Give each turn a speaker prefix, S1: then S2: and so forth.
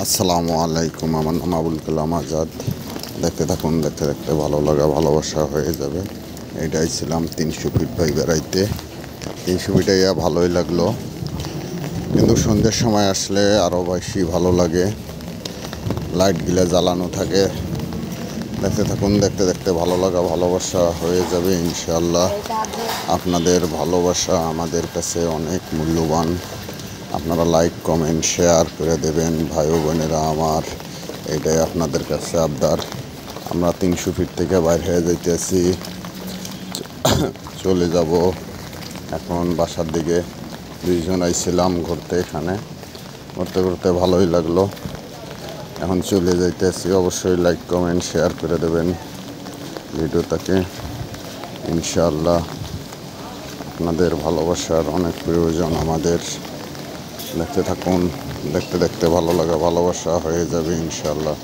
S1: আসসালামু আলাইকুম। আমার নাম আবুল কালাম আজাদ। দেখতে থাকুন, দেখতে দেখতে ভালো লাগা ভালোবাসা হয়ে যাবে। এইটাই ছিলাম 300 ফিট বাই বেড়াইতে। 300 ফিট ভালোই লাগলো, কিন্তু সন্ধ্যের সময় আসলে আরও বেশি ভালো লাগে। লাইটগুলো জ্বালানো থাকে। দেখতে থাকুন, দেখতে দেখতে ভালো লাগা ভালোবাসা হয়ে যাবে ইনশাআল্লাহ। আপনাদের ভালোবাসা আমাদের কাছে অনেক মূল্যবান। আপনারা লাইক কমেন্ট শেয়ার করে দেবেন ভাই ও বোনেরা আমার, এটাই আপনাদের কাছে আবদার। আমরা 300 ফিট থেকে বাইর হয়ে যাইতেছি, চলে যাব এখন বাসার দিকে। দুইজন আইছিলাম ঘুরতে, এখানে ঘুরতে ঘুরতে ভালোই লাগলো। এখন চলে যাইতেছি। অবশ্যই লাইক কমেন্ট শেয়ার করে দেবেন ভিডিওটাকে ইনশাআল্লাহ। আপনাদের ভালোবাসার অনেক প্রয়োজন আমাদের। দেখতে থাকুন, দেখতে দেখতে ভালো লাগা ভালোবাসা হয়ে যাবে ইনশাআল্লাহ।